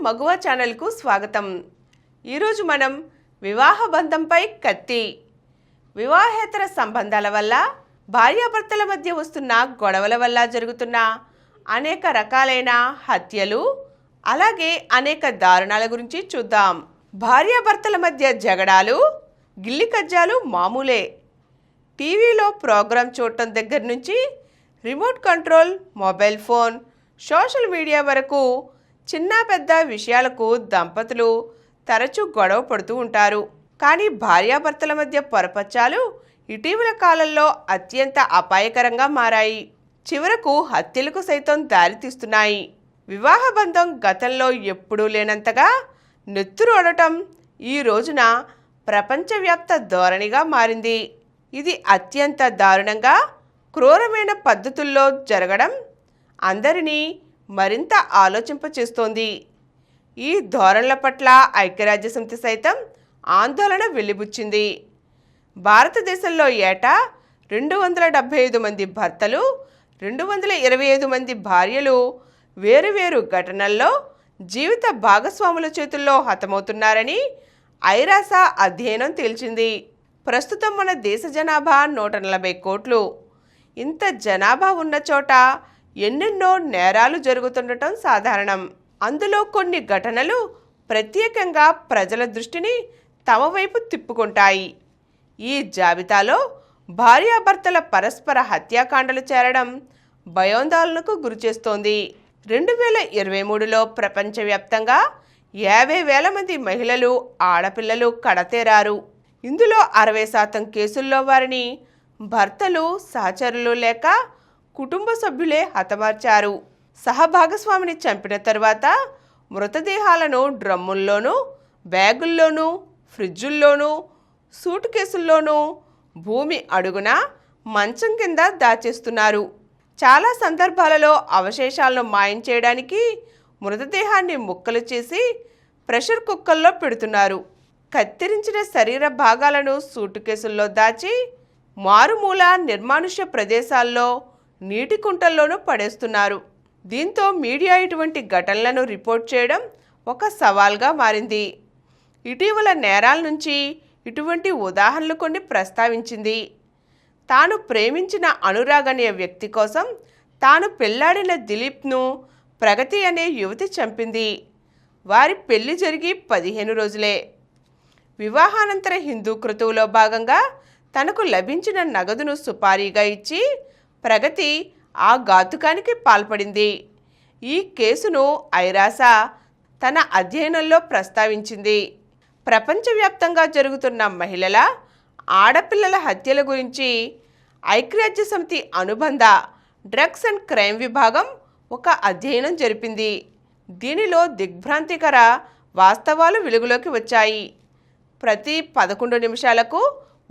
మగువ ఛానల్కు స్వాగతం. ఈరోజు మనం వివాహ బంధంపై కత్తి, వివాహేతర సంబంధాల వల్ల భార్యాభర్తల మధ్య వస్తున్న గొడవల వల్ల జరుగుతున్న అనేక రకాలైన హత్యలు, అలాగే అనేక దారుణాల గురించి చూద్దాం. భార్యాభర్తల మధ్య జగడాలు, గిల్లి కజ్జాలు మామూలే. టీవీలో ప్రోగ్రాం చూడటం దగ్గర నుంచి remote control, mobile phone, social media వరకు చిన్న పెద్ద విషయాలకు దంపతులు తరచూ గొడవ పడుతూ ఉంటారు. కానీ భార్యాభర్తల మధ్య పొరపచ్చాలు ఇటీవల కాలంలో అత్యంత అపాయకరంగా మారాయి. చివరకు హత్యలకు సైతం దారితీస్తున్నాయి. వివాహ బంధం గతంలో ఎప్పుడూ లేనంతగా నెత్తురోడటం ఈ రోజున ప్రపంచవ్యాప్త ధోరణిగా మారింది. ఇది అత్యంత దారుణంగా, క్రూరమైన పద్ధతుల్లో జరగడం అందరినీ మరింత ఆలోచింపచేస్తోంది. ఈ ధోరణుల పట్ల ఐక్యరాజ్యసమితి సైతం ఆందోళన వెలిబుచ్చింది. భారతదేశంలో ఏటా 275 మంది భర్తలు, 225 మంది భార్యలు వేరువేరు ఘటనల్లో జీవిత భాగస్వాముల చేతుల్లో హతమవుతున్నారని ఐరాస అధ్యయనం తేల్చింది. ప్రస్తుతం మన దేశ జనాభా 140 కోట్లు. ఇంత జనాభా ఉన్న చోట ఎన్నెన్నో నేరాలు జరుగుతుండటం సాధారణం. అందులో కొన్ని ఘటనలు ప్రత్యేకంగా ప్రజల దృష్టిని తమ వైపు తిప్పుకుంటాయి. ఈ జాబితాలో భార్యాభర్తల పరస్పర హత్యాకాండలు చేరడం భయోందోళనకు గురిచేస్తోంది. 2023లో ప్రపంచవ్యాప్తంగా 50,000 మంది మహిళలు, ఆడపిల్లలు కడతేరారు. ఇందులో 60% కేసుల్లో వారిని భర్తలు, సహచరులు లేక కుటుంబ సభ్యులే హతమార్చారు. సహభాగస్వామిని చంపిన తర్వాత మృతదేహాలను డ్రమ్ముల్లోనూ, బ్యాగుల్లోనూ, ఫ్రిడ్జుల్లోనూ, సూట్ కేసుల్లోనూ, భూమి అడుగున, మంచం కింద దాచేస్తున్నారు. చాలా సందర్భాలలో అవశేషాలను మాయం చేయడానికి మృతదేహాన్ని ముక్కలు చేసి ప్రెషర్ కుక్కర్లో పెడుతున్నారు. కత్తిరించిన శరీర భాగాలను సూట్ కేసుల్లో దాచి మారుమూల నిర్మానుష్య ప్రదేశాల్లో, నీటి కుంటల్లోనూ పడేస్తున్నారు. దీంతో మీడియా ఇటువంటి ఘటనలను రిపోర్ట్ చేయడం ఒక సవాల్గా మారింది. ఇటీవల నేరాల నుంచి ఇటువంటి ఉదాహరణలు కొన్ని ప్రస్తావించింది. తాను ప్రేమించిన అనురాగ్ అనే వ్యక్తి కోసం తాను పెళ్లాడిన దిలీప్ను ప్రగతి అనే యువతి చంపింది. వారి పెళ్లి జరిగి 15 రోజులే. వివాహానంతర హిందూ క్రతువులో భాగంగా తనకు లభించిన నగదును సుపారీగా ఇచ్చి ప్రగతి ఆ ఘాతుకానికి పాల్పడింది. ఈ కేసును ఐరాస తన అధ్యయనంలో ప్రస్తావించింది. ప్రపంచవ్యాప్తంగా జరుగుతున్న మహిళల, ఆడపిల్లల హత్యల గురించి ఐక్యరాజ్యసమితి అనుబంధ డ్రగ్స్ అండ్ క్రైమ్ విభాగం ఒక అధ్యయనం జరిపింది. దీనిలో దిగ్భ్రాంతికర వాస్తవాలు వెలుగులోకి వచ్చాయి. ప్రతి 11 నిమిషాలకు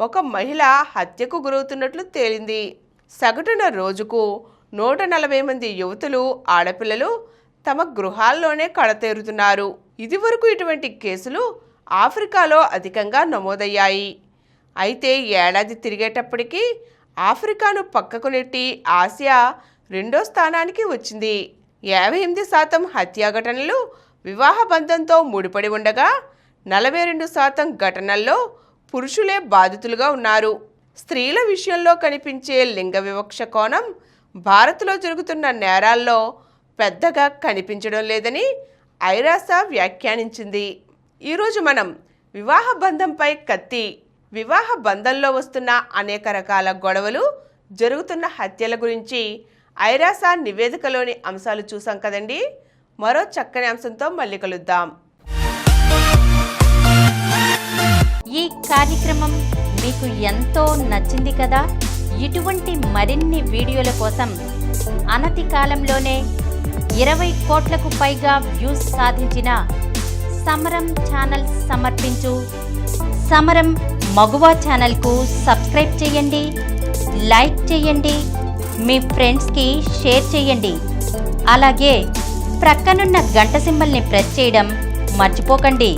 ఒక మహిళ హత్యకు గురవుతున్నట్లు తేలింది. సగటున రోజుకు 140 మంది యువతులు, ఆడపిల్లలు తమ గృహాల్లోనే కడతేరుతున్నారు. ఇదివరకు ఇటువంటి కేసులు ఆఫ్రికాలో అధికంగా నమోదయ్యాయి. అయితే ఏడాది తిరిగేటప్పటికీ ఆఫ్రికాను పక్కకు నెట్టి ఆసియా 2వ స్థానానికి వచ్చింది. 58% హత్యా ఘటనలు వివాహ బంధంతో ముడిపడి ఉండగా 42% ఘటనల్లో పురుషులే బాధితులుగా ఉన్నారు. స్త్రీల విషయంలో కనిపించే లింగ వివక్ష కోణం భారత్లో జరుగుతున్న నేరాల్లో పెద్దగా కనిపించడం లేదని ఐరాస వ్యాఖ్యానించింది. ఈరోజు మనం వివాహ బంధంపై కత్తి, వివాహ బంధంలో వస్తున్న అనేక రకాల గొడవలు, జరుగుతున్న హత్యల గురించి ఐరాస నివేదికలోని అంశాలు చూసాం కదండి. మరో చక్కని అంశంతో మళ్ళీ కలుద్దాం. ఈ కార్యక్రమం మీకు ఎంతో నచ్చింది కదా. ఇటువంటి మరిన్ని వీడియోల కోసం అనతి కాలంలోనే 20 కోట్లకు పైగా వ్యూస్ సాధించిన సమరం ఛానల్ సమర్పించు సమరం మగువ ఛానల్కు సబ్స్క్రైబ్ చేయండి, లైక్ చేయండి, మీ ఫ్రెండ్స్కి షేర్ చేయండి. అలాగే ప్రక్కనున్న గంట సింబల్ని ప్రెస్ చేయడం మర్చిపోకండి.